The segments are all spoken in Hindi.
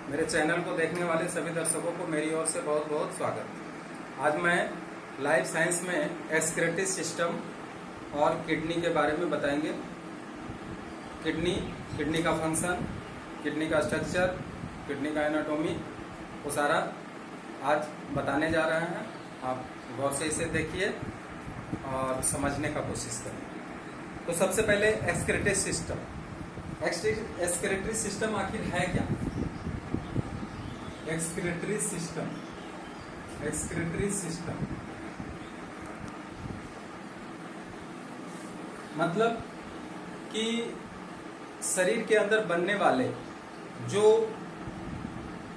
मेरे चैनल को देखने वाले सभी दर्शकों को मेरी ओर से बहुत बहुत स्वागत। आज मैं लाइफ साइंस में एक्सक्रीटरी सिस्टम और किडनी के बारे में बताएंगे। किडनी का फंक्शन, किडनी का स्ट्रक्चर, किडनी का एनाटॉमी, वो सारा आज बताने जा रहे हैं। आप गौर से इसे देखिए और समझने का कोशिश करें। तो सबसे पहले एक्सक्रीटरी सिस्टम। एक्सक्रीटरी सिस्टम आखिर है क्या? एक्सक्रीटरी सिस्टम मतलब कि शरीर के अंदर बनने वाले जो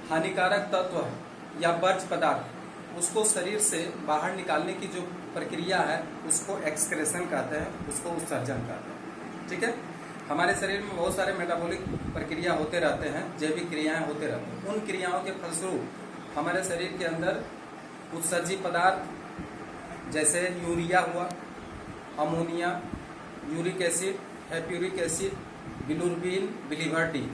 हानिकारक तत्व है या वर्ज्य पदार्थ, उसको शरीर से बाहर निकालने की जो प्रक्रिया है उसको एक्सक्रेशन कहते हैं, उसको उत्सर्जन कहते हैं। ठीक है, हमारे शरीर में बहुत सारे मेटाबॉलिक प्रक्रिया होते रहते हैं, जैविक क्रियाएं होते रहते हैं। उन क्रियाओं के फलस्वरूप हमारे शरीर के अंदर उत्सर्जित पदार्थ जैसे यूरिया हुआ, ammonia, uric acid, hippuric acid, bilirubin, biliverdin,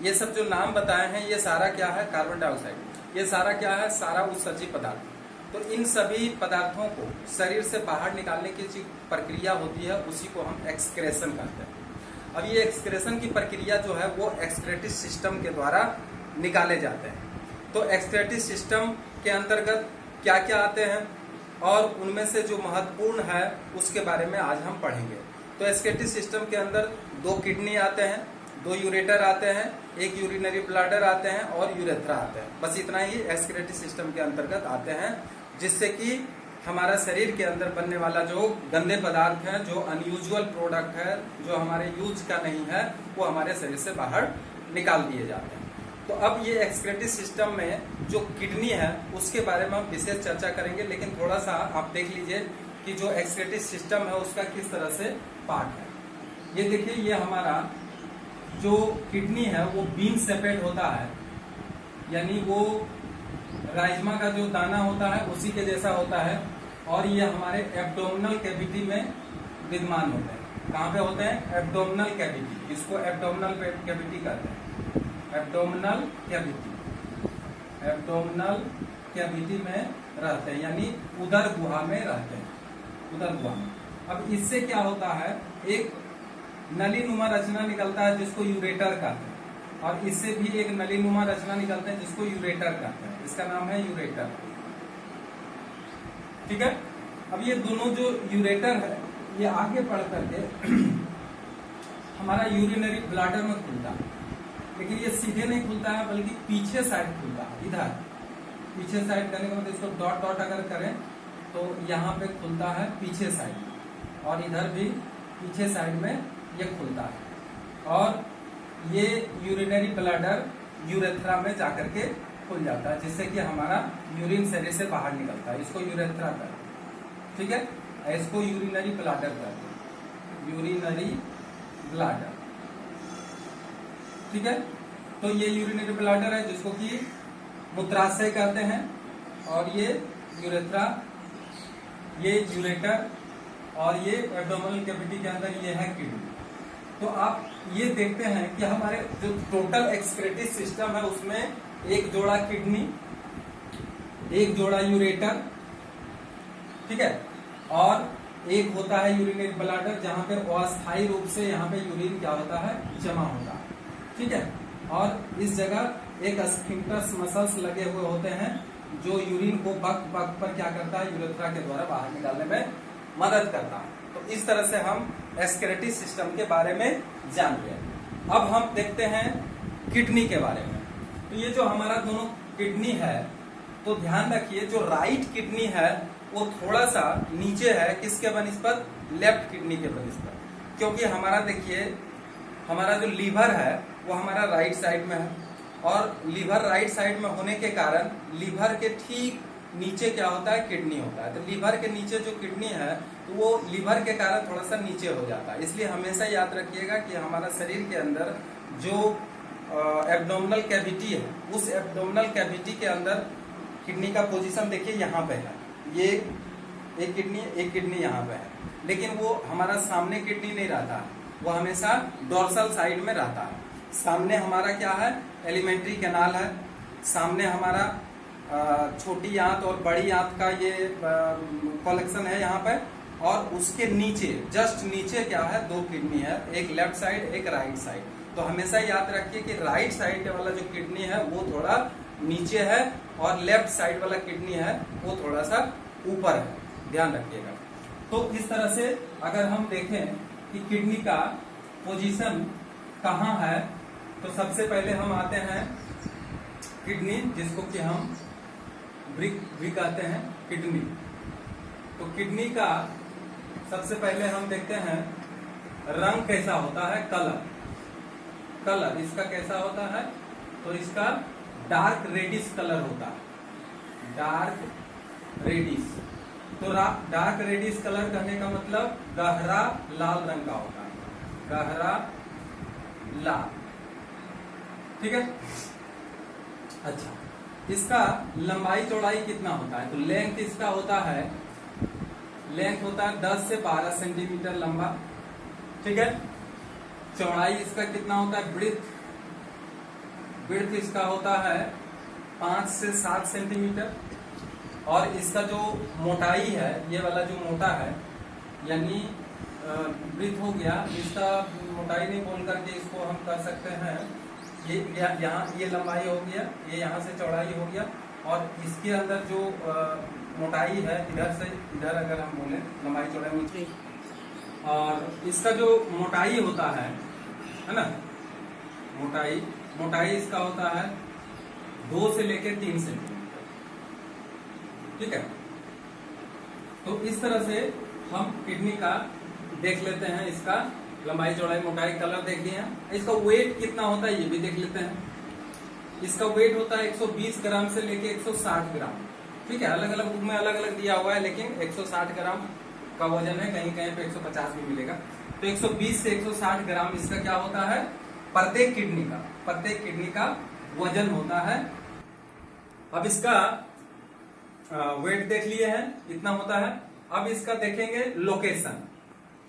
ये सब जो नाम बताए हैं ये सारा क्या है? Carbon dioxide. ये सारा क्या है? सारा उत्सर्जित पदार्थ। तो इन सभी पदार्थों को शरीर से बाहर निकालने की जो प्रक्रिया होती है उसी को हम एक्सक्रेशन कहते हैं। अब ये एक्सक्रेशन की प्रक्रिया जो है वो एक्सक्रीटरी सिस्टम के द्वारा निकाले जाते हैं। तो एक्सक्रीटरी सिस्टम के अंतर्गत क्या क्या आते हैं और उनमें से जो महत्वपूर्ण है उसके बारे में आज हम पढ़ेंगे। तो एक्सक्रीटरी सिस्टम के अंदर 2 किडनी आते हैं, 2 यूरेटर आते हैं, 1 यूरिनरी ब्लैडर आते हैं और यूरेथ्रा आते हैं। बस इतना ही एक्सक्रीटरी सिस्टम के अंतर्गत आते हैं, जिससे कि हमारा शरीर के अंदर बनने वाला जो गंदे पदार्थ है, जो अनयूजुअल प्रोडक्ट है, जो हमारे यूज का नहीं है, वो हमारे शरीर से बाहर निकाल दिए जाते हैं। तो अब ये एक्सक्रीटरी सिस्टम में जो किडनी है उसके बारे में हम विशेष चर्चा करेंगे, लेकिन थोड़ा सा आप देख लीजिए कि जो एक्सक्रीटरी सिस्टम है उसका किस तरह से पार्ट है। ये देखिए, ये हमारा जो किडनी है वो बीन सेपेट होता है, यानी वो राजमा का जो दाना होता है उसी के जैसा होता है, और ये हमारे एब्डोमिनल कैविटी में विद्यमान होते हैं। कहाँ पे होते हैं? Abdominal cavity. इसको एब्डोमिनल कैविटी कहते हैं। एब्डोमिनल कैविटी में रहते हैं, यानी उदर गुहा में रहते हैं, उदर गुहा में। अब इससे क्या होता है? एक नलीनुमा रचना निकलता है जिसको यूरेटर कहते हैं, और इससे भी एक नलीनुमा रचना निकलता है जिसको यूरेटर कहते हैं। इसका नाम है यूरेटर। ठीक है, अब ये दोनों जो यूरेटर है ये आगे बढ़ करके हमारा यूरिनरी ब्लैडर में खुलता है, लेकिन ये सीधे नहीं खुलता है बल्कि पीछे साइड खुलता है। इधर पीछे साइड करने का मतलब इसको डॉट डॉट अगर करें तो यहाँ पे खुलता है पीछे साइड, और इधर भी पीछे साइड में ये खुलता है, और ये यूरिनरी ब्लैडर यूरेथ्रा में जाकर के खुल जाता है, जिससे कि हमारा यूरिन शरीर से बाहर निकलता है। इसको यूरेथ्रा कहते हैं। ठीक है, इसको यूरिनरी ब्लैडर कहते हैं, यूरिनरी ब्लैडर। ठीक है, तो ये यूरिनरी ब्लैडर है जिसको कि मूत्राशय कहते हैं, और ये यूरेथ्रा, ये यूरेटर, और ये एब्डोमिनल कैविटी के अंदर ये है किडनी। तो आप ये देखते हैं कि हमारे जो टोटल एक्सक्रीटरी सिस्टम है उसमें एक जोड़ा किडनी, एक जोड़ा यूरेटर, ठीक है, और एक होता है यूरिनरी ब्लैडर जहां पे अस्थायी रूप से यहाँ पे यूरिन क्या होता है? जमा होता है। ठीक है, और इस जगह एक स्फिंक्टर्स मसल्स लगे हुए होते हैं जो यूरिन को बक बक पर क्या करता है? यूरेथ्रा के द्वारा बाहर निकालने में मदद करता है। तो इस तरह से हम एक्सक्रीटरी सिस्टम के बारे में जान गए। अब हम देखते हैं किडनी के बारे में। तो ये जो हमारा दोनों किडनी है, तो ध्यान रखिए जो राइट किडनी है वो थोड़ा सा नीचे है, किसके बनिस्पत? लेफ्ट किडनी के बनिस्पत। क्योंकि हमारा देखिए, हमारा जो लीवर है वो हमारा राइट साइड में है, और लीवर राइट साइड में होने के कारण लीवर के ठीक नीचे क्या होता है? किडनी होता है। तो लीवर के नीचे जो किडनी है तो वो लीवर के कारण थोड़ा सा नीचे हो जाता है। इसलिए हमेशा याद रखिएगा कि हमारा शरीर के अंदर जो एब्डोमिनल कैविटी है, उस एब्डोमिनल कैविटी के अंदर किडनी का पोजीशन देखिए यहाँ पे है। ये एक किडनी यहाँ पे है, लेकिन वो हमारा सामने किडनी नहीं रहता है, वो हमेशा डोर्सल साइड में रहता है। सामने हमारा क्या है? एलिमेंट्री कैनाल है, सामने हमारा छोटी आंत और बड़ी आंत का ये कलेक्शन है यहाँ पे, और उसके नीचे जस्ट नीचे क्या है, दो किडनी है, एक लेफ्ट साइड एक राइट साइड। तो हमेशा याद रखिए कि राइट साइड वाला जो किडनी है वो थोड़ा नीचे है और लेफ्ट साइड वाला किडनी है वो थोड़ा सा ऊपर है, ध्यान रखिएगा। तो इस तरह से अगर हम देखें कि किडनी का पोजीशन कहाँ है, तो सबसे पहले हम आते हैं किडनी, जिसको कि हम ब्रिक भी कहते हैं किडनी। तो किडनी का सबसे पहले हम देखते हैं रंग कैसा होता है, कलर इसका कैसा होता है, तो इसका डार्क रेडिश कलर होता है, डार्क रेडिश। तो डार्क रेडिश कलर कहने का मतलब गहरा लाल रंग का होता है, गहरा लाल, ठीक है। अच्छा, इसका लंबाई चौड़ाई कितना होता है, तो लेंथ इसका होता है, लेंथ होता है 10 से 12 सेंटीमीटर लंबा, ठीक है। चौड़ाई इसका कितना होता है, ब्रीथ इसका होता है 5 से 7 सेंटीमीटर। और इसका जो मोटाई है, ये वाला जो मोटा है, यानी ब्रीथ हो गया, इसका मोटाई नहीं बोल करके इसको हम कर सकते हैं, ये यहाँ ये लंबाई हो गया, ये यहाँ से चौड़ाई हो गया, और इसके अंदर जो मोटाई है इधर से इधर अगर हम बोले लंबाई चौड़ाई ऊंची, और इसका जो मोटाई होता है ना, मोटाई इसका होता है 2 से लेकर 3 सेंटीमीटर, ठीक है। तो इस तरह से हम किडनी का देख लेते हैं, इसका लंबाई चौड़ाई मोटाई कलर देख लिया। इसका वेट कितना होता है ये भी देख लेते हैं। इसका वेट होता है 120 ग्राम से लेके 160 ग्राम, ठीक है। अलग अलग बुक में अलग अलग दिया हुआ है, लेकिन 160 ग्राम का वजन है, कहीं कहीं पे 150 भी मिलेगा। तो 120 से 160 ग्राम इसका क्या होता है, प्रत्येक किडनी का वजन होता है। अब इसका वेट देख लिए हैं, इतना होता है। अब इसका देखेंगे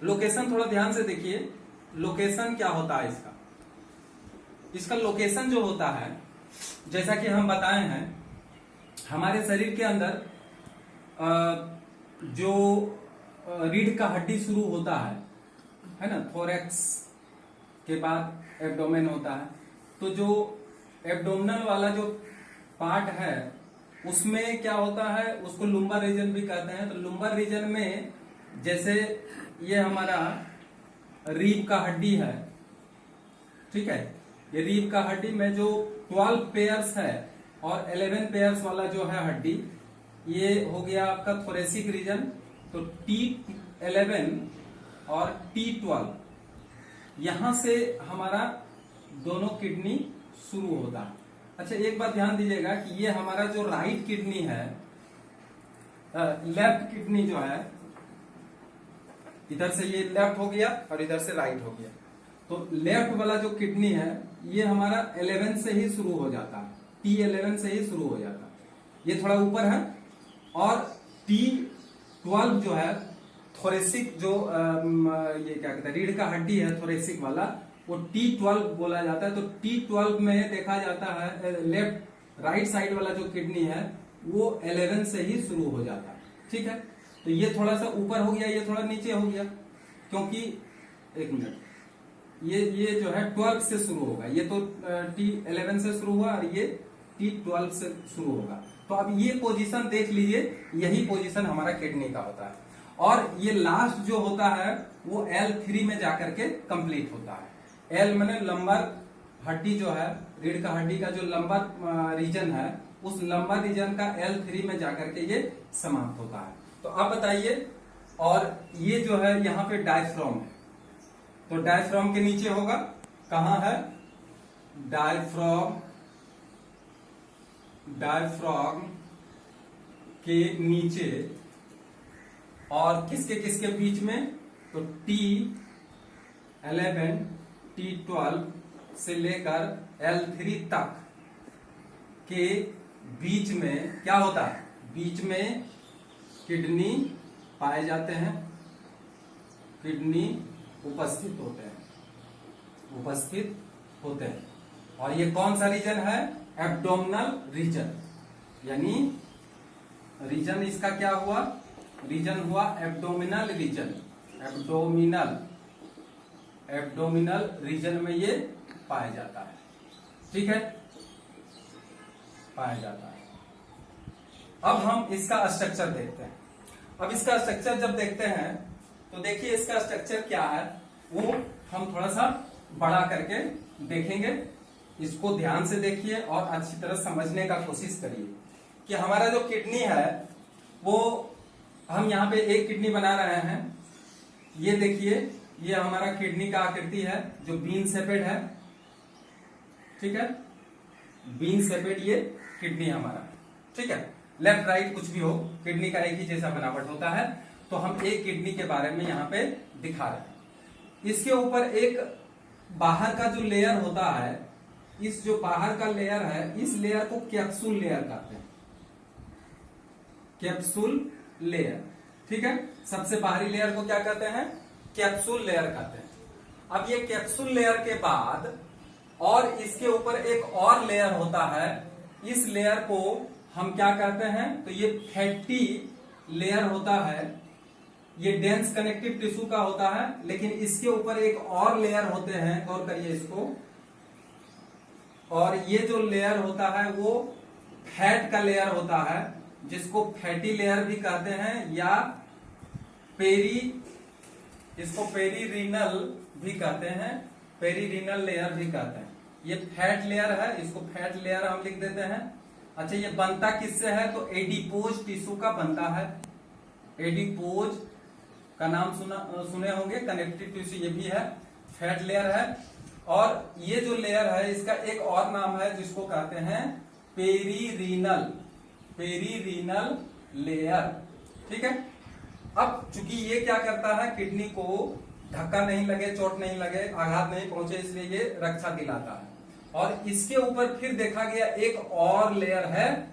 लोकेशन थोड़ा ध्यान से देखिए, लोकेशन क्या होता है इसका लोकेशन जो होता है, जैसा कि हम बताए हैं, हमारे शरीर के अंदर जो रीढ़ का हड्डी शुरू होता है ना, थोरैक्स के बाद एब्डोमेन होता है। तो जो एब्डोमिनल वाला जो पार्ट है उसमें क्या होता है, उसको लुम्बर रीजन भी कहते हैं। तो लुम्बर रीजन में जैसे ये हमारा रीढ़ का हड्डी है, ठीक है, ये रीढ़ का हड्डी में जो 12 पेयर्स है और 11 पेयर्स वाला जो है हड्डी, ये हो गया आपका थोरेसिक रीजन। तो T11 और T12 यहां से हमारा दोनों किडनी शुरू होता है। अच्छा, एक बात ध्यान दीजिएगा कि ये हमारा जो राइट किडनी है, लेफ्ट किडनी जो है, इधर से ये लेफ्ट हो गया और इधर से राइट हो गया। तो लेफ्ट वाला जो किडनी है ये हमारा 11 से ही शुरू हो जाता है, T11 से ही शुरू हो जाता है, ये थोड़ा ऊपर है। और T12 जो है थोरेसिक, जो ये क्या कहते हैं, रीढ़ का हड्डी है थोरेसिक वाला, वो T12 बोला जाता है। तो T12 में देखा जाता है लेफ्ट राइट साइड वाला जो किडनी है वो 11 से ही शुरू हो जाता है, ठीक है। तो ये थोड़ा सा ऊपर हो गया, ये थोड़ा नीचे हो गया, क्योंकि एक मिनट, ये जो है 12 से शुरू होगा, ये तो T11 से शुरू हुआ और ये T12 से शुरू होगा। तो अब ये पोजीशन देख लीजिए, यही पोजीशन हमारा किडनी का होता है। और ये लास्ट जो होता है वो L3 में जाकर के कंप्लीट होता है। L माने लंबर हड्डी जो है, रीढ़ का हड्डी का जो लंबर रीजन है, उस लंबर रीजन का L3 में जाकर के ये समाप्त होता है। तो अब बताइए, और ये जो है यहाँ पे डायफ्राम है, तो डायफ्राम के नीचे होगा, कहाँ है, डायफ्राम के नीचे, और किसके किसके बीच में, तो T11 T12 से लेकर L3 तक के बीच में क्या होता है, बीच में किडनी पाए जाते हैं, किडनी उपस्थित होते हैं। और ये कौन सा रीजन है? एब्डोमिनल रीजन, यानी रीजन इसका क्या हुआ? रीजन हुआ एब्डोमिनल रीजन। एब्डोमिनल रीजन में ये पाया जाता है, ठीक है, पाया जाता है। अब हम इसका स्ट्रक्चर देखते हैं। अब इसका स्ट्रक्चर जब देखते हैं तो देखिए इसका स्ट्रक्चर क्या है, वो हम थोड़ा सा बड़ा करके देखेंगे। इसको ध्यान से देखिए और अच्छी तरह समझने का कोशिश करिए कि हमारा जो किडनी है वो हम यहाँ पे एक किडनी बना रहे हैं। ये देखिए, ये हमारा किडनी का आकृति है जो बीन शेपेड है, ठीक है, बीन शेपेड ये किडनी हमारा, ठीक है। लेफ्ट राइट कुछ भी हो, किडनी का एक ही जैसा बनावट होता है। तो हम एक किडनी के बारे में यहाँ पे दिखा रहे हैं। इसके ऊपर एक बाहर का जो लेयर होता है, इस जो बाहर का लेयर है, इस लेयर को कैप्सूल लेयर कहते हैं, कैप्सूल लेयर, ठीक है। सबसे बाहरी लेयर को क्या कहते हैं? कैप्सूल लेयर कहते हैं। अब ये कैप्सूल लेयर के बाद और इसके ऊपर एक और लेयर होता है, इस लेयर को हम क्या कहते हैं? तो ये फैटी लेयर होता है, ये डेंस कनेक्टिव टिश्यू का होता है। लेकिन इसके ऊपर एक और लेयर होते हैं, गौर करिए इसको, और ये जो लेयर होता है वो फैट का लेयर होता है, जिसको फैटी लेयर भी कहते हैं, या इसको पेरीरीनल भी कहते हैं, पेरीरीनल लेयर भी कहते हैं। ये फैट लेयर है, इसको फैट लेयर हम लिख देते हैं। अच्छा, ये बनता किससे है? तो एडिपोज टिश्यू का बनता है। एडिपोज का नाम सुने होंगे, कनेक्टिव टिश्यू ये भी है, फैट लेयर है। और ये जो लेयर है इसका एक और नाम है जिसको कहते हैं पेरीरीनल लेयर, ठीक है। अब चूंकि ये क्या करता है, किडनी को धक्का नहीं लगे, चोट नहीं लगे, आघात नहीं पहुंचे, इसलिए ये रक्षा दिलाता है। और इसके ऊपर फिर देखा गया एक और लेयर है,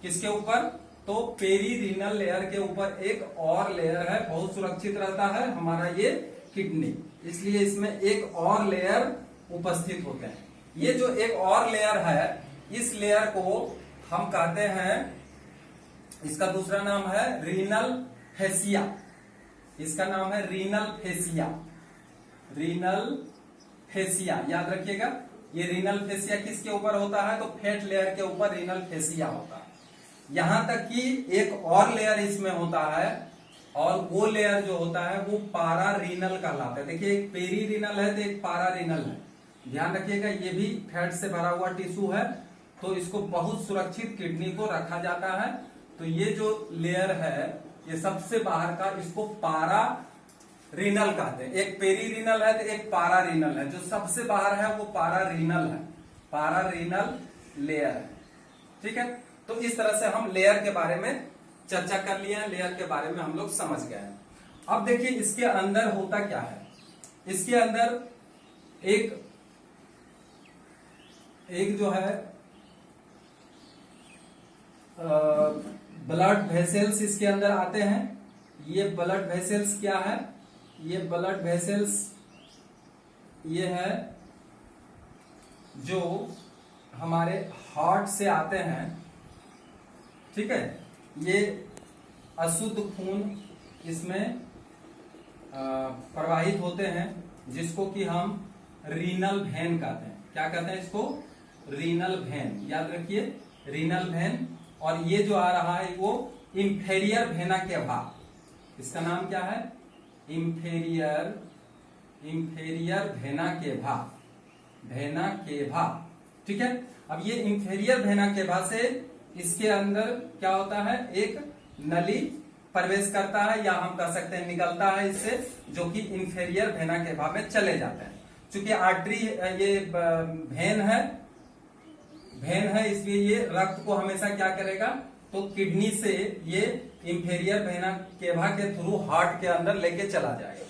किसके ऊपर? तो पेरीरीनल लेयर के ऊपर एक और लेयर है, बहुत सुरक्षित रहता है हमारा ये किडनी, इसलिए इसमें एक और लेयर उपस्थित होते हैं। ये जो एक और लेयर है, इस लेयर को हम कहते हैं, इसका दूसरा नाम है रीनल फेसिया। इसका नाम है रीनल फेसिया, याद रखिएगा। ये रीनल फेसिया किसके ऊपर होता है? तो फैट लेयर के ऊपर रीनल फेसिया होता है। यहां तक कि एक और लेयर इसमें होता है, और वो लेयर जो होता है वो पारारीनल कहलाता है। देखिए, एक पेरीरीनल है तो एक पारारीनल है, ध्यान रखिएगा। ये भी फैट से भरा हुआ टिश्यू है, तो इसको बहुत सुरक्षित किडनी को रखा जाता है। तो ये जो लेयर है, ये सबसे बाहर का, इसको पारारीनल कहते हैं। एक पेरीरीनल है तो एक पारारीनल है। जो सबसे बाहर है वो पारारीनल है, पारारीनल लेयर है, ठीक है। तो इस तरह से हम लेयर के बारे में चर्चा कर लिए हैं, लेयर के बारे में हम लोग समझ गए हैं। अब देखिए इसके अंदर होता क्या है। इसके अंदर एक जो है ब्लड वेसल्स इसके अंदर आते हैं। ये ब्लड वेसल्स क्या है? ये ब्लड वेसल्स ये है जो हमारे हार्ट से आते हैं, ठीक है। ये अशुद्ध खून इसमें प्रवाहित होते हैं, जिसको कि हम रीनल वेन कहते हैं। क्या कहते हैं इसको? रीनल वेन, याद रखिए, रीनल वेन। और ये जो आ रहा है वो इंफेरियर वेना केवा, इसका नाम क्या है? इंफेरियर वेना केवा, ठीक है। अब ये इंफेरियर वेना केवा से इसके अंदर क्या होता है? एक नली प्रवेश करता है, या हम कह सकते हैं निकलता है इससे, जो कि इंफेरियर वेना केवा में चले जाते हैं। चूंकि आर्टरी ये वेन है, इसलिए ये रक्त को हमेशा क्या करेगा? तो किडनी से ये इंफेरियर वेना केवा के थ्रू हार्ट के अंदर लेके चला जाएगा।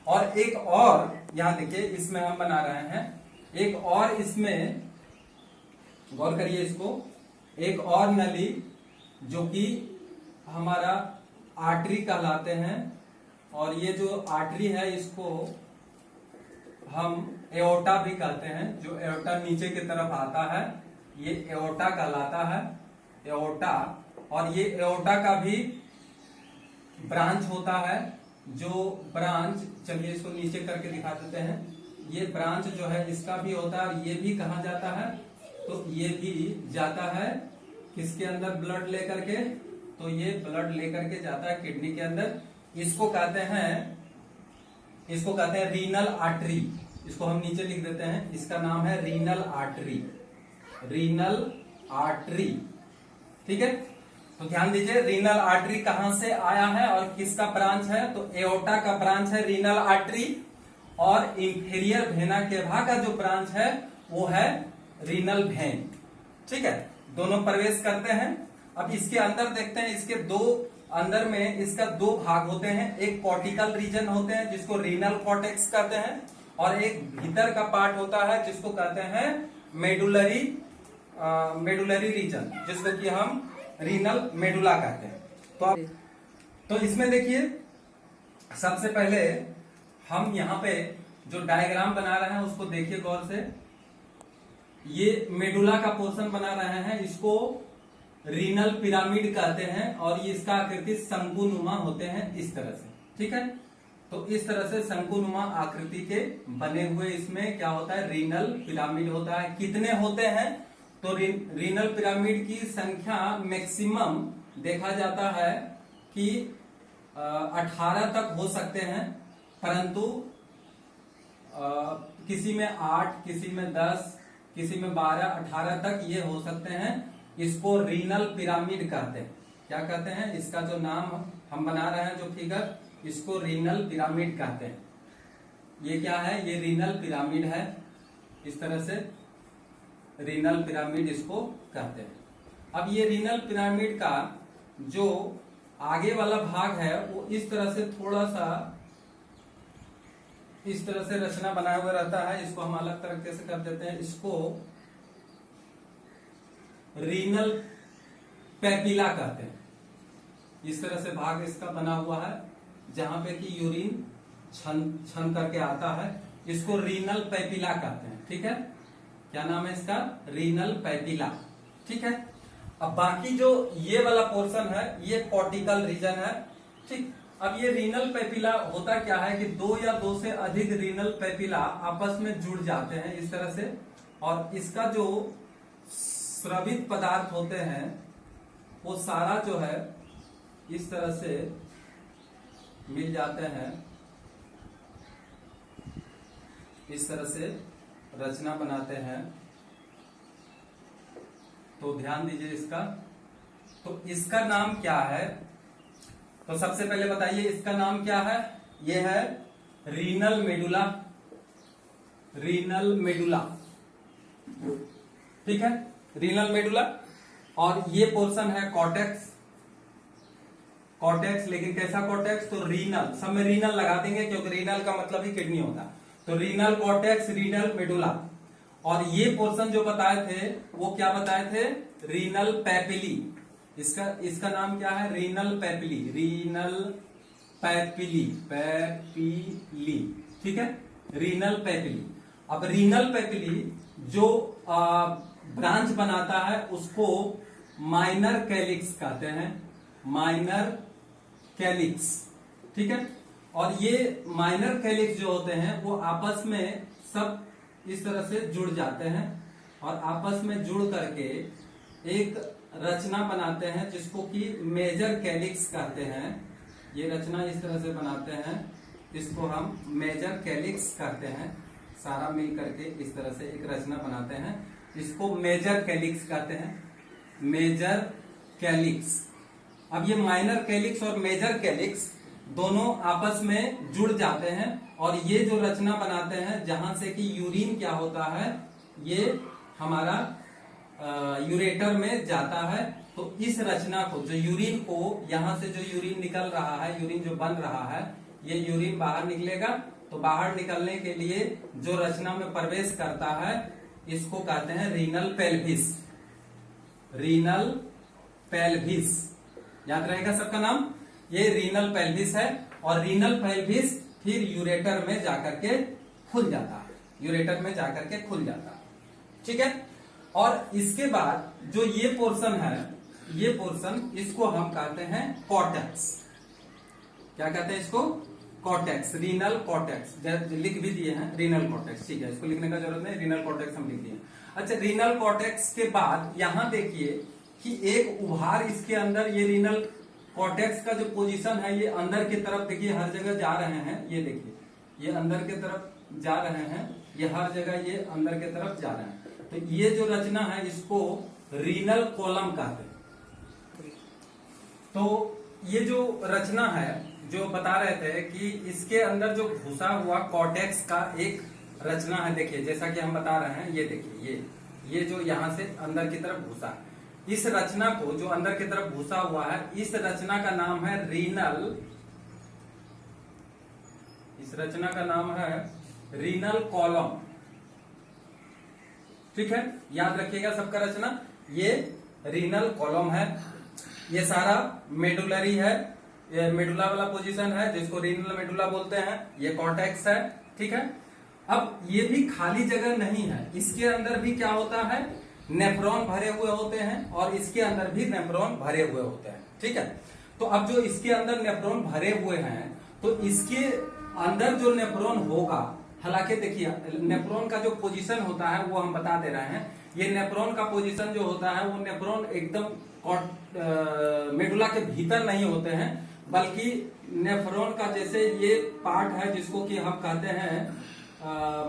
और एक और यहां देखिए, इसमें हम बना रहे हैं एक और, इसमें गौर करिए इसको, एक और नली जो कि हमारा आर्टरी कहलाते हैं। और ये जो आर्टरी है इसको हम एओर्टा भी कहते हैं। जो एओर्टा नीचे की तरफ आता है ये एओर्टा कहलाता है, एओर्टा। और ये एओर्टा का भी ब्रांच होता है, जो ब्रांच, चलिए इसको नीचे करके दिखा देते हैं। ये ब्रांच जो है इसका भी होता है, और ये भी कहा जाता है, तो ये भी जाता है किसके अंदर, ब्लड लेकर के। तो ये ब्लड लेकर के जाता है किडनी के अंदर। इसको कहते हैं रीनल आर्टरी। इसको हम नीचे लिख देते हैं, इसका नाम है रीनल आर्टरी, रीनल आर्टरी। ठीक है, तो ध्यान दीजिए रीनल आर्टरी कहां से आया है और किसका ब्रांच है, तो एओर्टा का ब्रांच है रीनल आर्टरी। और इंफीरियर वेना केवा का जो ब्रांच है वो है रीनल वेन। ठीक है, दोनों प्रवेश करते हैं। अब इसके अंदर देखते हैं, इसके अंदर में इसका दो भाग होते हैं। एक कॉर्टिकल रीजन होते हैं जिसको रीनल कॉर्टेक्स कहते हैं, और एक भीतर का पार्ट होता है जिसको कहते हैं मेडुलरी रीजन, जिसको कि हम रीनल मेडुला कहते हैं। तो इसमें देखिए सबसे पहले हम यहाँ पे जो डायग्राम बना रहे हैं उसको देखिए गौर से। ये मेडुला का पोर्शन बना रहे हैं, इसको रीनल पिरामिड कहते हैं, और ये इसका आकृति शंकुनुमा होते हैं इस तरह से। ठीक है, तो इस तरह से शंकुनुमा आकृति के बने हुए इसमें क्या होता है, रीनल पिरामिड होता है। कितने होते हैं, तो रीनल पिरामिड की संख्या मैक्सिमम देखा जाता है कि 18 तक हो सकते हैं, परंतु किसी में 8, किसी में 10, किसी में 12, 18 तक ये हो सकते हैं। इसको रीनल पिरामिड कहते हैं। क्या कहते हैं, इसका जो नाम हम बना रहे हैं जो फिगर, इसको रीनल पिरामिड कहते हैं। ये क्या है, ये रीनल पिरामिड है, इस तरह से रीनल पिरामिड इसको कहते हैं। अब ये रीनल पिरामिड का जो आगे वाला भाग है वो इस तरह से थोड़ा सा इस तरह से रचना बनाया हुआ रहता है। इसको हम अलग तरीके से कर देते हैं, इसको रीनल पेपिला कहते हैं। इस तरह से भाग इसका बना हुआ है जहां पे कि यूरिन छन करके आता है, इसको रीनल पेपिला कहते हैं। ठीक है, क्या नाम है इसका, रीनल पेपिला। ठीक है, अब बाकी जो ये वाला पोर्शन है ये कॉर्टिकल रीजन है। ठीक, अब ये रीनल पेपिला होता क्या है कि 2 या 2 से अधिक रीनल पेपिला आपस में जुड़ जाते हैं इस तरह से, और इसका जो स्रवित पदार्थ होते हैं वो सारा जो है इस तरह से मिल जाते हैं, इस तरह से रचना बनाते हैं। तो ध्यान दीजिए इसका, तो इसका नाम क्या है, तो सबसे पहले बताइए इसका नाम क्या है। ये है रीनल मेडुला, रीनल मेडुला। ठीक है, रीनल मेडुला। और ये पोर्शन है कॉर्टेक्स, कॉर्टेक्स, लेकिन कैसा कॉर्टेक्स, तो रीनल, सब में रीनल लगा देंगे क्योंकि रीनल का मतलब ही किडनी होता है। तो रीनल कॉर्टेक्स, रीनल मेडुला। और ये पोर्शन जो बताए थे वो क्या बताए थे, रीनल पैपिली। इसका नाम क्या है, renal papillae, renal papillae, papillae. ठीक है, रीनल पैपिली। अब रीनल पैपिली जो ब्रांच बनाता है उसको माइनर कैलिक्स कहते हैं, माइनर कैलिक्स। ठीक है, और ये माइनर कैलिक्स जो होते हैं वो आपस में सब इस तरह से जुड़ जाते हैं, और आपस में जुड़ करके एक रचना बनाते हैं जिसको कि मेजर कैलिक्स कहते हैं। ये रचना इस तरह से बनाते हैं, इसको हम मेजर कैलिक्स कहते हैं। सारा मिल करके इस तरह से एक रचना बनाते हैं, इसको मेजर कैलिक्स कहते हैं, मेजर कैलिक्स। अब ये माइनर कैलिक्स और मेजर कैलिक्स दोनों आपस में जुड़ जाते हैं, और ये जो रचना बनाते हैं जहां से कि यूरिन क्या होता है, ये हमारा यूरेटर में जाता है। तो इस रचना को, जो यूरिन को, यहां से जो यूरिन निकल रहा है, यूरिन जो बन रहा है, ये यूरिन बाहर निकलेगा। तो बाहर निकलने के लिए जो रचना में प्रवेश करता है इसको कहते हैं रीनल पेल्विस, रीनल पेल्विस। याद रहेगा सबका नाम, ये रीनल पेल्विस है। और रीनल पेल्विस फिर यूरेटर में जाकर के खुल जाता है। यूरेटर में जाकर के खुल जाता है। ठीक है, और इसके बाद जो ये पोर्शन है, ये पोर्शन इसको हम कहते हैं कॉर्टेक्स। क्या कहते हैं इसको? Cortex, renal cortex. लिख भी दिए हैं रीनल कॉर्टेक्स, ठीक है, इसको लिखने का जरूरत नहीं, रीनल कॉर्टेक्स हम लिख दिए। अच्छा, रीनल कॉर्टेक्स के बाद यहां देखिए कि एक उभार इसके अंदर, ये रीनल कॉर्टेक्स का जो पोजीशन है ये अंदर की तरफ, देखिए हर जगह जा रहे हैं, ये देखिए ये अंदर की तरफ जा रहे हैं, ये हर जगह ये अंदर की तरफ जा रहे हैं। तो ये जो रचना है इसको रीनल कॉलम कहते हैं। तो ये जो रचना है, जो बता रहे थे कि इसके अंदर जो घुसा हुआ कॉर्टेक्स का एक रचना है, देखिए जैसा कि हम बता रहे हैं, ये देखिए ये जो यहां से अंदर की तरफ घुसा, इस रचना को जो अंदर की तरफ घुसा हुआ है, इस रचना का नाम है रीनल, इस रचना का नाम है रीनल कॉलम। ठीक है, याद रखिएगा सबका रचना, ये रीनल कॉलम है, ये सारा मेडुलरी है, ये मेडुला वाला पोजीशन है जिसको रीनल मेडुला बोलते हैं, ये कॉर्टेक्स है। ठीक है, अब ये भी खाली जगह नहीं है, इसके अंदर भी क्या होता है, नेफ्रॉन भरे हुए होते हैं और इसके अंदर भी नेफ्रॉन भरे हुए होते हैं। ठीक है, तो अब जो इसके अंदर नेफ्रॉन भरे हुए हैं, तो इसके अंदर जो नेफ्रॉन होगा, हालांकि देखिए नेफ्रॉन का जो पोजीशन होता है वो हम बता दे रहे हैं, ये नेफ्रॉन का पोजीशन जो होता है वो नेफ्रॉन एकदम मेडुला के भीतर नहीं होते हैं, बल्कि नेफ्रॉन का जैसे ये पार्ट है जिसको कि हम कहते हैं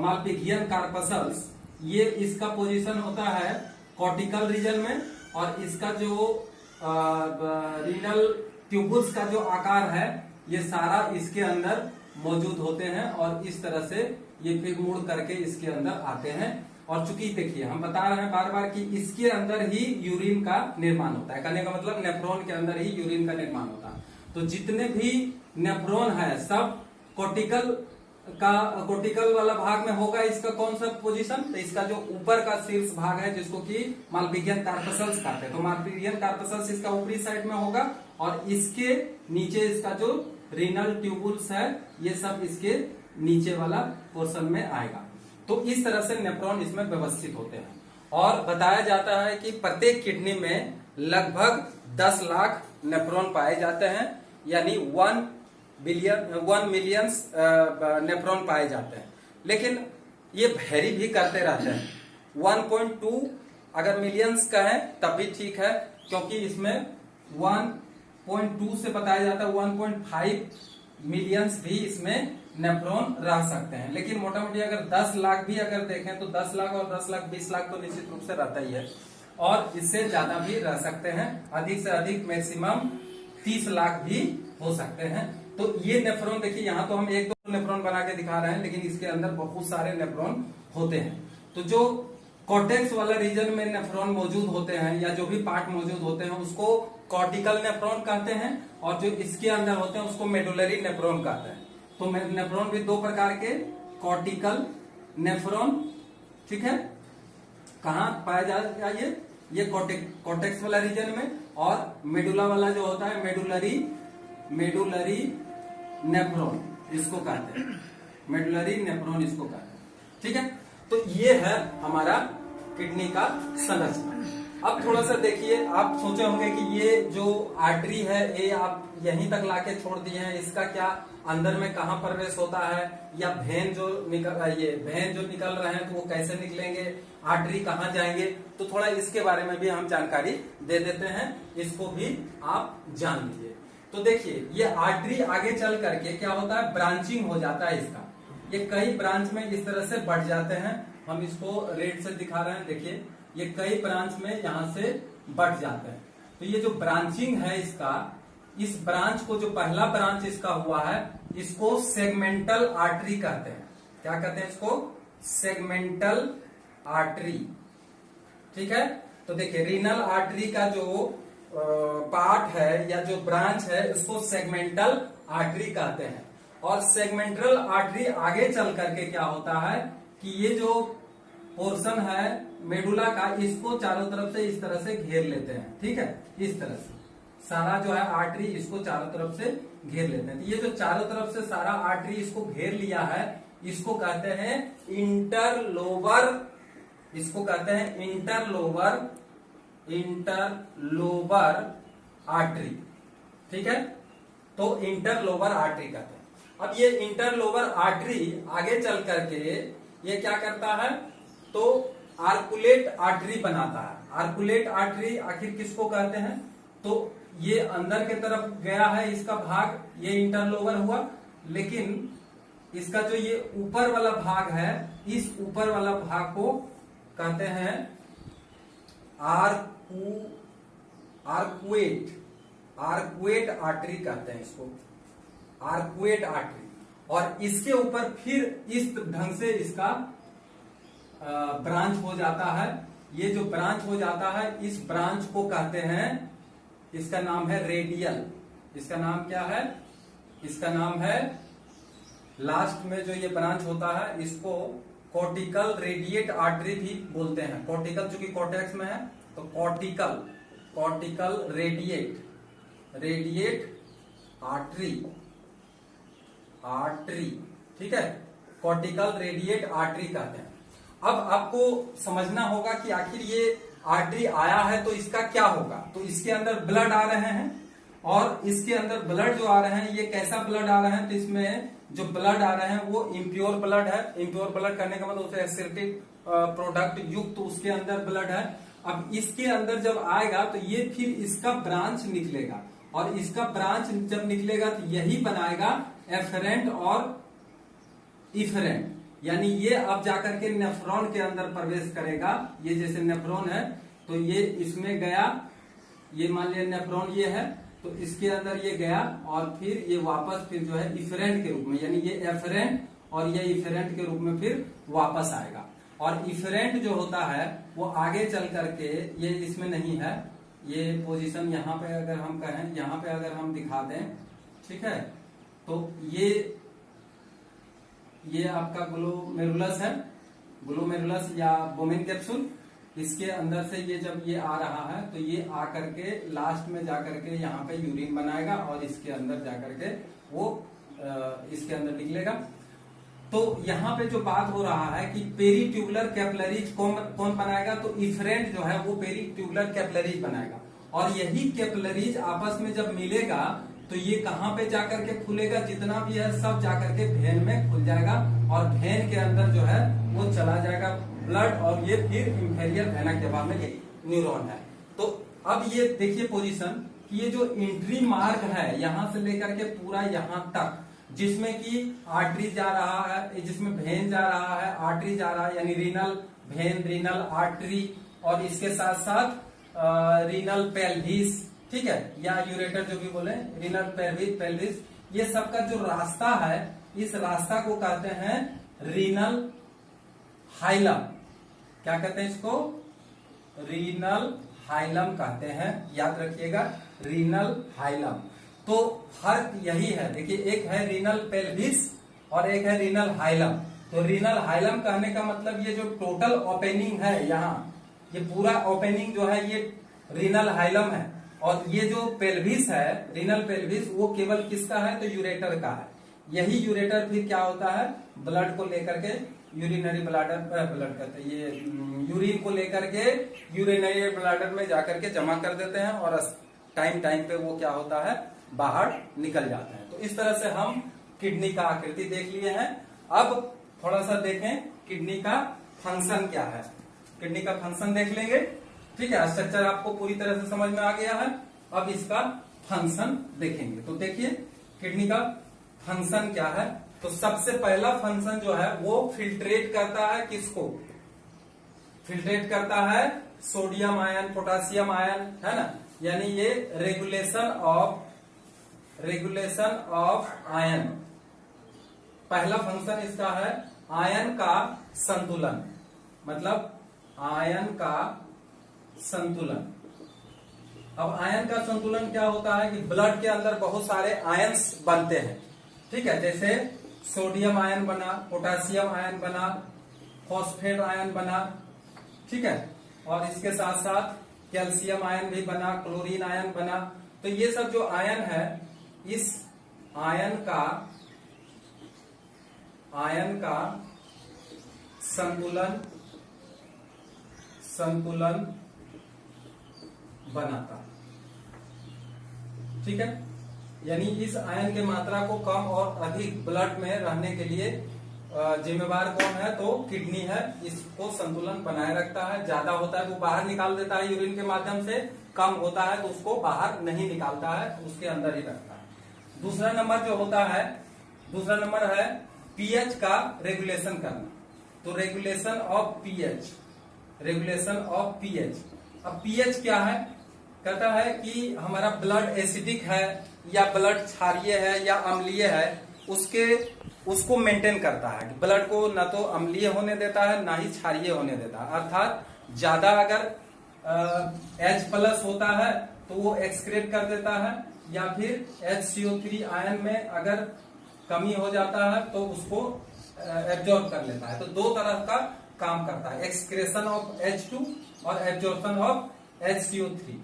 मालपिघियन कार्पसल्स, ये इसका पोजीशन होता है कॉर्टिकल रीजन में, और इसका जो रीनल ट्यूबुल्स का जो आकार है ये सारा इसके अंदर मौजूद होते हैं, और इस तरह से ये फिर मुड़ करके इसके अंदर आते हैं। और चूंकि देखिए हम बता रहे हैं बार बार कि इसके अंदर ही यूरिन का निर्माण होता है, कहने का मतलब नेफ्रॉन के अंदर ही यूरिन का निर्माण होता है। तो जितने भी नेफ्रॉन है सब कोर्टिकल वाला भाग में होगा। इसका कौन सा पोजीशन, तो इसका जो ऊपर का शीर्ष भाग है जिसको कि मालपिघियन कार्पसल्स कहते हैं, तो मालपिघियन कार्पसल्स इसका ऊपरी साइड में होगा, और इसके नीचे इसका जो रीनल ट्यूबुल्स है ये सब इसके नीचे वाला पोर्शन में आएगा। तो इस तरह से नेफ्रॉन इसमें व्यवस्थित होते हैं, और बताया जाता है कि प्रत्येक किडनी में लगभग 10 लाख नेफ्रॉन पाए जाते हैं, यानी 1 मिलियन नेफ्रॉन पाए जाते हैं। लेकिन ये वेरी भी करते रहते हैं, 1.2 अगर मिलियंस का है तब भी ठीक है, क्योंकि इसमें 1.2 से बताया जाता है 1.5 मिलियंस भी इसमें नेफ्रॉन रह सकते हैं। लेकिन मोटा मोटी अगर 10 लाख भी अगर देखें तो 10 लाख और 10 लाख 20 लाख तो निश्चित रूप से रहता ही है, और इससे ज्यादा भी रह सकते हैं, अधिक से अधिक मैक्सिमम 30 लाख भी हो सकते हैं। तो ये नेफ्रॉन देखिए, यहाँ तो हम 1-2 नेफ्रॉन बना के दिखा रहे हैं, लेकिन इसके अंदर बहुत सारे नेफ्रॉन होते हैं। तो जो कॉर्टेक्स वाला रीजन में नेफ्रॉन मौजूद होते हैं, या जो भी पार्ट मौजूद होते हैं, उसको कॉर्टिकल नेफ्रॉन कहते हैं, और जो इसके अंदर होते हैं उसको मेडुलरी नेफ्रॉन कहते हैं। तो नेफ्रॉन भी 2 प्रकार के, कॉर्टिकल नेफ्रॉन, ठीक है, कहाँ पाया जाएगा ये कॉर्टेक्स वाला रीजन में, और मेडुला वाला जो होता है मेडुलरी नेफ्रॉन इसको कहते हैं, मेडुलरी नेफ्रॉन इसको कहते हैं। ठीक है, तो ये है हमारा किडनी का संरचना। अब थोड़ा सा देखिए, आप सोचे होंगे कि ये जो आर्टरी है ये आप यहीं तक लाके छोड़ दिए हैं, इसका क्या अंदर में कहाँ प्रवेश होता है, या भेन जो निकल रहे हैं तो वो कैसे निकलेंगे, आर्टरी कहाँ जाएंगे, तो थोड़ा इसके बारे में भी हम जानकारी दे देते हैं, इसको भी आप जान लीजिए। तो देखिए ये आर्टरी आगे चल करके क्या होता है, ब्रांचिंग हो जाता है इसका, ये कई ब्रांच में इस तरह से बढ़ जाते हैं। हम इसको रेड से दिखा रहे हैं, देखिए ये कई ब्रांच में यहाँ से बढ़ जाते हैं। तो ये जो ब्रांचिंग है इसका, इस ब्रांच को, जो पहला ब्रांच इसका हुआ है, इसको सेगमेंटल आर्टरी कहते हैं। क्या कहते हैं इसको, सेगमेंटल आर्टरी। ठीक है, तो देखिए रीनल आर्टरी का जो पार्ट है या जो ब्रांच है उसको सेगमेंटल आर्टरी कहते हैं। और सेगमेंटल आर्टरी आगे चल करके क्या होता है कि ये जो पोर्शन है मेडुला का, इसको चारों तरफ से इस तरह से घेर लेते हैं। ठीक है, इस तरह से सारा जो है आर्टरी इसको चारों तरफ से घेर लेते हैं। तो ये जो चारों तरफ से सारा आर्टरी इसको घेर लिया है, इसको कहते हैं इंटरलोबर, इसको कहते हैं इंटरलोबर आर्टरी। ठीक है, तो इंटरलोबर आर्टरी कहते हैं। अब ये इंटरलोबर आर्टरी आगे चल करके ये क्या करता है, तो आर्कुलेट आर्टरी बनाता है। आर्कुलेट आर्टरी आखिर किसको कहते हैं, तो ये अंदर की तरफ गया है इसका भाग, ये इंटरलोबर हुआ, लेकिन इसका जो ये ऊपर वाला भाग है, इस ऊपर वाला भाग को कहते हैं आर्कुएट आर्टरी कहते हैं इसको, आर्कुएट आर्टरी। और इसके ऊपर फिर इस ढंग से इसका ब्रांच हो जाता है। ये जो ब्रांच हो जाता है, इस ब्रांच को कहते हैं, इसका नाम है रेडियल। इसका नाम क्या है, इसका नाम है, लास्ट में जो ये ब्रांच होता है इसको कॉर्टिकल रेडिएट आर्टरी भी बोलते हैं। कॉर्टिकल चूंकि कॉर्टेक्स में है तो कॉर्टिकल रेडिएट आर्टरी। ठीक है, कॉर्टिकल रेडिएट आर्टरी कहते हैं। अब आपको समझना होगा कि आखिर ये आर्टरी आया है तो इसका क्या होगा। तो इसके अंदर ब्लड आ रहे हैं, और इसके अंदर ब्लड जो आ रहे हैं ये कैसा ब्लड आ रहे हैं, तो इसमें जो ब्लड आ रहे हैं वो इम्प्योर ब्लड है। इम्प्योर ब्लड करने का मतलब उसे एसिडिक प्रोडक्ट युक्त उसके अंदर ब्लड है। अब इसके अंदर जब आएगा तो ये फिर इसका ब्रांच निकलेगा, और इसका ब्रांच जब निकलेगा तो यही बनाएगा एफरेंट और इफरेंट, यानी ये अब जाकर के नेफ्रॉन के अंदर प्रवेश करेगा। ये जैसे नेफ्रॉन है तो ये इसमें गया, ये मान लिया नेफ्रॉन ये है, तो इसके अंदर ये गया और फिर ये वापस फिर जो है इफरेंट के रूप में, यानी ये एफरेंट और ये इफरेंट के रूप में फिर वापस आएगा। और इफरेंट जो होता है वो आगे चल करके, ये इसमें नहीं है, ये पोजीशन यहाँ पे अगर हम कहें, यहाँ पे अगर हम दिखा दें, ठीक है, तो ये आपका ग्लोमेरुलस है, ग्लोमेरुलस या बोमेन कैप्सूल। इसके अंदर से ये जब ये आ रहा है तो ये आ करके लास्ट में जाकर के यहाँ पे यूरिन बनाएगा, और इसके अंदर जाकर के वो इसके अंदर निकलेगा। तो यहाँ पे जो बात हो रहा है कि पेरीट्यूबुलर कैपिलरीज कौन बनाएगा, तो इफरेंट जो है वो पेरीट्यूबुलर कैपिलरीज बनाएगा। और यही कैपिलरीज आपस में जब मिलेगा तो ये कहाँ पे जाकर के खुलेगा, जितना भी है सब जाकर के वेन में खुल जाएगा, और वेन के अंदर जो है वो चला जाएगा ब्लड, और ये फिर इंफेरियर वेना केवा में न्यूरॉन है। तो अब ये देखिए पोजीशन कि ये जो एंट्री मार्ग है यहाँ से लेकर के पूरा यहाँ तक, जिसमें कि आर्टरी जा रहा है, जिसमें वेन जा रहा है, आर्टरी जा रहा है, यानी रीनल वेन, रीनल आर्टरी, और इसके साथ साथ रीनल पेल्विस, ठीक है, या यूरेटर जो भी बोले, रीनल पेल्विस, ये सब का जो रास्ता है, इस रास्ता को कहते हैं रीनल हाइलम। क्या कहते हैं इसको, रीनल हाइलम कहते हैं, याद रखिएगा, रीनल हाइलम। तो फर्क यही है, देखिए एक है रीनल पेल्विस और एक है रीनल हाइलम। तो रीनल हाइलम कहने का मतलब ये जो टोटल ओपनिंग है यहाँ, ये पूरा ओपनिंग जो है ये रीनल हाइलम है, और ये जो पेल्विस है, रीनल पेल्विस, वो केवल किसका है, तो यूरेटर का है। यही यूरेटर फिर क्या होता है, ब्लड को लेकर के यूरिनरी ब्लैडर, ब्लड कहते हैं, ये यूरिन को लेकर के यूरिनरी ब्लैडर में जाकर के जमा कर देते हैं, और टाइम पे वो क्या होता है, बाहर निकल जाते हैं। तो इस तरह से हम किडनी का आकृति देख लिए हैं। अब थोड़ा सा देखें किडनी का फंक्शन क्या है, किडनी का फंक्शन देख लेंगे। ठीक है, स्ट्रक्चर आपको पूरी तरह से समझ में आ गया है। अब इसका फंक्शन देखेंगे। तो देखिए किडनी का फंक्शन क्या है। तो सबसे पहला फंक्शन जो है वो फिल्ट्रेट करता है, किसको फिल्ट्रेट करता है, सोडियम आयन, पोटासियम आयन, है ना, यानी ये रेगुलेशन ऑफ आयन। पहला फंक्शन इसका है आयन का संतुलन, मतलब आयन का संतुलन। अब आयन का संतुलन क्या होता है कि ब्लड के अंदर बहुत सारे आयन्स बनते हैं, ठीक है, जैसे सोडियम आयन बना, पोटासियम आयन बना, फॉस्फेट आयन बना, ठीक है, और इसके साथ साथ कैल्शियम आयन भी बना, क्लोरीन आयन बना। तो ये सब जो आयन है, इस आयन का संतुलन बनाता। ठीक है, यानी इस आयन के मात्रा को कम और अधिक ब्लड में रहने के लिए जिम्मेवार कौन है, तो किडनी है। इसको संतुलन बनाए रखता है। ज्यादा होता है तो बाहर निकाल देता है यूरिन के माध्यम से, कम होता है तो उसको बाहर नहीं निकालता है, उसके अंदर ही रखता है। दूसरा नंबर जो होता है, दूसरा नंबर है पीएच का रेगुलेशन करना। तो regulation of pH, regulation of pH. अब पीएच क्या है, कहता है कि हमारा ब्लड एसिडिक है या ब्लड क्षारीय है या अम्लीय है, उसको मेंटेन करता है। ब्लड को ना तो अम्लीय होने देता है ना ही क्षारीय होने देता है। अर्थात ज्यादा अगर H+ होता है तो वो एक्सक्रेट कर देता है, या फिर HCO3 आयन में अगर कमी हो जाता है तो उसको एब्जॉर्ब कर लेता है। तो दो तरह का काम करता है, एक्सक्रेशन ऑफ H2 और एब्जॉर्प्शन ऑफ HCO3।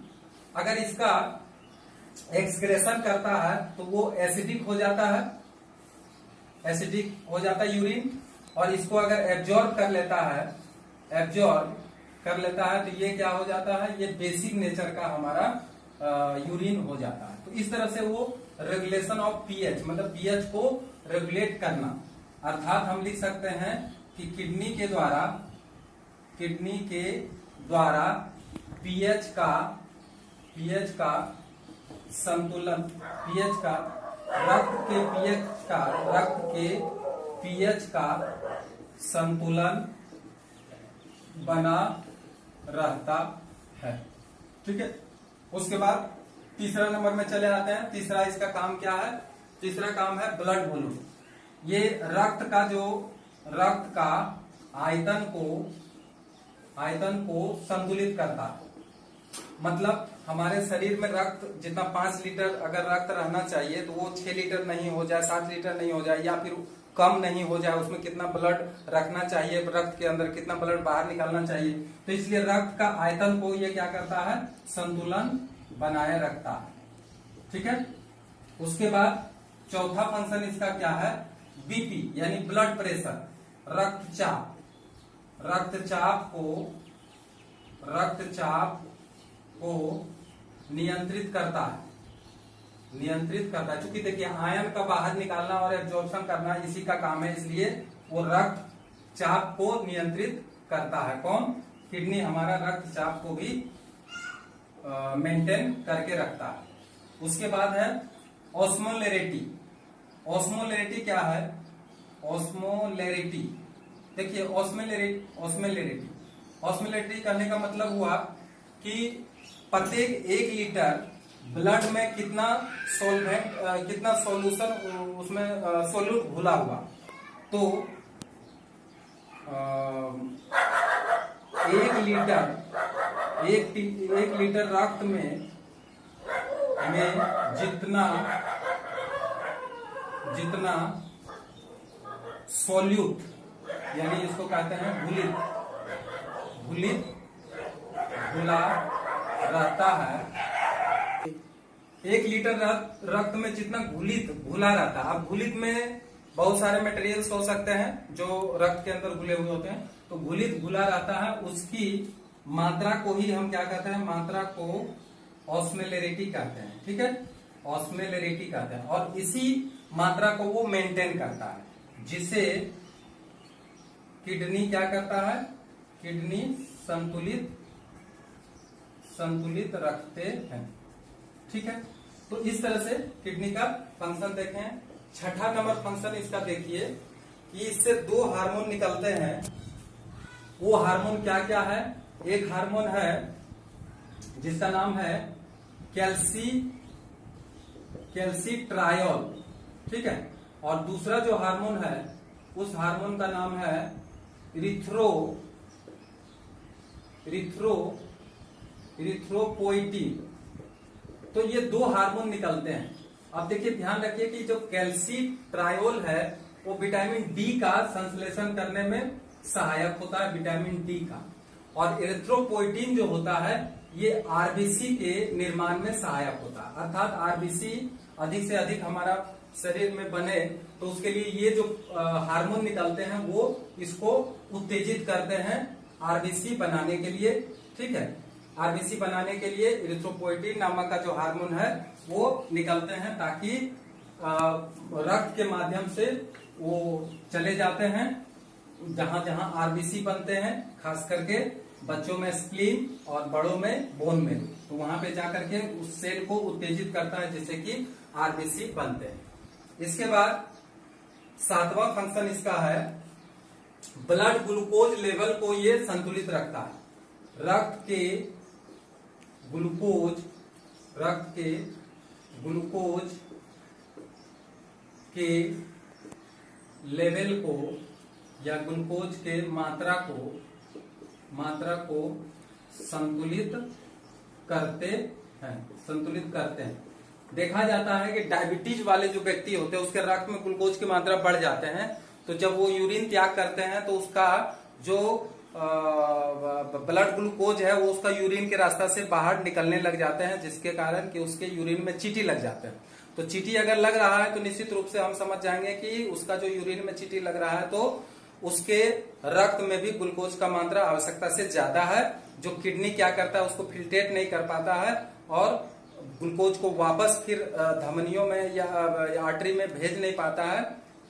अगर इसका एक्सक्रेशन करता है तो वो एसिडिक हो जाता है, एसिडिक हो जाता है यूरिन। और इसको अगर एब्जॉर्ब कर लेता है, एब्जॉर्ब कर लेता है तो ये क्या हो जाता है, ये बेसिक नेचर का हमारा यूरिन हो जाता है। तो इस तरह से वो रेगुलेशन ऑफ पीएच, मतलब पीएच को रेगुलेट करना। अर्थात हम लिख सकते हैं कि किडनी के द्वारा पीएच का संतुलन, पीएच का रक्त के पीएच का संतुलन बना रहता है। ठीक है, उसके बाद तीसरा नंबर में चले आते हैं। तीसरा इसका काम क्या है, तीसरा काम है ब्लड वॉल्यूम। ये रक्त का आयतन को संतुलित करता है। मतलब हमारे शरीर में रक्त जितना 5 लीटर अगर रक्त रहना चाहिए तो वो 6 लीटर नहीं हो जाए, 7 लीटर नहीं हो जाए, या फिर कम नहीं हो जाए। उसमें कितना ब्लड रखना चाहिए, रक्त के अंदर कितना ब्लड बाहर निकालना चाहिए। तो इसलिए रक्त का आयतन को ये क्या करता है, संतुलन बनाए रखता है। ठीक है, उसके बाद चौथा फंक्शन इसका क्या है, बीपी यानी ब्लड प्रेशर, रक्तचाप को नियंत्रित करता है। चूंकि देखिए आयन का बाहर निकालना और एब्जॉर्प्शन करना इसी का काम है, इसलिए वो रक्तचाप को नियंत्रित करता है। कौन, किडनी हमारा रक्तचाप को भी मेंटेन करके रखता है। उसके बाद है ऑस्मोलेरिटी। ऑस्मोलेरिटी क्या है, ऑस्मोलेरिटी देखिए, ऑस्मोलेरिटी कहने का मतलब हुआ कि प्रत्येक 1 लीटर ब्लड में कितना सॉल्यूशन उसमें सोल्यूट घुला हुआ। तो 1 लीटर रक्त में जितना सोल्यूट यानी इसको कहते हैं घुला रहता है। 1 लीटर रक्त में जितना घुला रहता है। अब घुलित में बहुत सारे मटेरियल्स हो सकते हैं जो रक्त के अंदर घुले हुए होते हैं। तो घुला रहता है, उसकी मात्रा को ही हम क्या कहते हैं, मात्रा को ऑस्मोलेरिटी कहते हैं। ठीक है, ऑस्मोलेरिटी कहते हैं। और इसी मात्रा को वो मेंटेन करता है, जिसे किडनी क्या करता है, किडनी संतुलित रखते हैं। ठीक है, तो इस तरह से किडनी का फंक्शन देखें। छठा नंबर फंक्शन इसका देखिए कि इससे 2 हार्मोन निकलते हैं। वो हार्मोन क्या क्या है, एक हार्मोन है जिसका नाम है कैल्सीट्रायोल। ठीक है, और दूसरा जो हार्मोन है उस हार्मोन का नाम है इरिथ्रोपोइटीन। तो ये 2 हार्मोन निकलते हैं। अब देखिए ध्यान रखिए कि जो कैल्सीट्रायोल है वो विटामिन डी का संश्लेषण करने में सहायक होता है, विटामिन डी का। और इरिथ्रोपोइटीन जो होता है ये आरबीसी के निर्माण में सहायक होता है। अर्थात आरबीसी अधिक से अधिक हमारा शरीर में बने तो उसके लिए ये जो हार्मोन निकलते हैं वो इसको उत्तेजित करते हैं आरबीसी बनाने के लिए। ठीक है, आरबीसी बनाने के लिए इरिथ्रोपोइटिन नामक का जो हार्मोन है वो निकलते हैं ताकि रक्त के माध्यम से वो चले जाते हैं जहां जहां आरबीसी बनते हैं, खास करके बच्चों में स्प्लीन और बड़ों में बोन में, तो वहां पे जाकर के उस सेल को उत्तेजित करता है जिससे कि आरबीसी बनते हैं। इसके बाद 7वां फंक्शन इसका है ब्लड ग्लूकोज लेवल को ये संतुलित रखता है। रक्त के ग्लूकोज के लेवल को या ग्लूकोज के मात्रा को संतुलित करते हैं। देखा जाता है कि डायबिटीज वाले जो व्यक्ति होते हैं उसके रक्त में ग्लूकोज की मात्रा बढ़ जाते हैं, तो जब वो यूरिन त्याग करते हैं तो उसका जो ब्लड ग्लूकोज है वो उसका यूरिन के रास्ता से बाहर निकलने लग जाते हैं, जिसके कारण कि उसके यूरिन में चींटी लग जाते हैं। तो चींटी अगर लग रहा है तो निश्चित रूप से हम समझ जाएंगे कि उसका जो यूरिन में चींटी लग रहा है तो उसके रक्त में भी ग्लूकोज का मात्रा आवश्यकता से ज्यादा है, जो किडनी क्या करता है उसको फिल्ट्रेट नहीं कर पाता है और ग्लूकोज को वापस फिर धमनियों में या आर्टरी में भेज नहीं पाता है।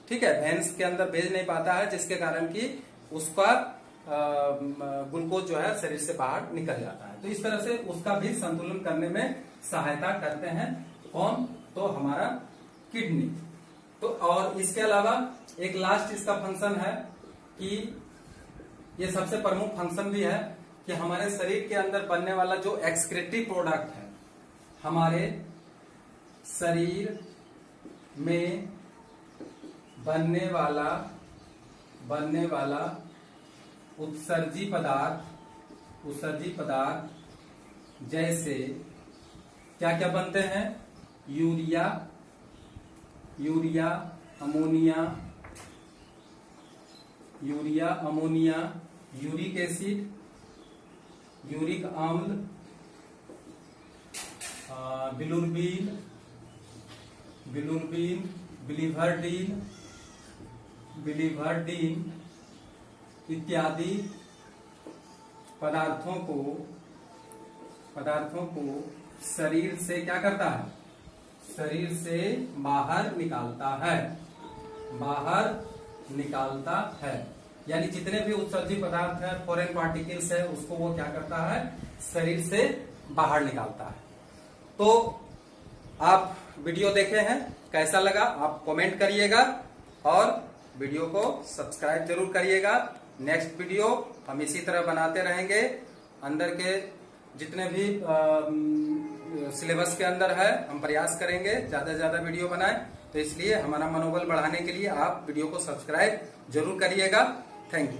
ठीक है, वेन्स के अंदर भेज नहीं पाता है, जिसके कारण कि उसका ग्लूकोज जो है शरीर से बाहर निकल जाता है। तो इस तरह से उसका भी संतुलन करने में सहायता करते हैं कौन? तो हमारा किडनी। तो और इसके अलावा एक लास्ट इसका फंक्शन है कि ये सबसे प्रमुख फंक्शन भी है कि हमारे शरीर के अंदर बनने वाला जो एक्सक्रीटरी प्रोडक्ट है, हमारे शरीर में बनने वाला उत्सर्जी पदार्थ जैसे क्या क्या बनते हैं? Urea, ammonia, uric acid, uric अम्ल, बिलुरबिन, बिलीवर्डिन इत्यादि पदार्थों को शरीर से क्या करता है? शरीर से बाहर निकालता है। यानी जितने भी उत्सर्जी पदार्थ है, फॉरेन पार्टिकल्स है, उसको वो क्या करता है? शरीर से बाहर निकालता है। तो आप वीडियो देखे हैं, कैसा लगा आप कमेंट करिएगा और वीडियो को सब्सक्राइब जरूर करिएगा। नेक्स्ट वीडियो हम इसी तरह बनाते रहेंगे। अंदर के जितने भी सिलेबस के अंदर है हम प्रयास करेंगे ज्यादा से ज्यादा वीडियो बनाएं, तो इसलिए हमारा मनोबल बढ़ाने के लिए आप वीडियो को सब्सक्राइब जरूर करिएगा। Thank you.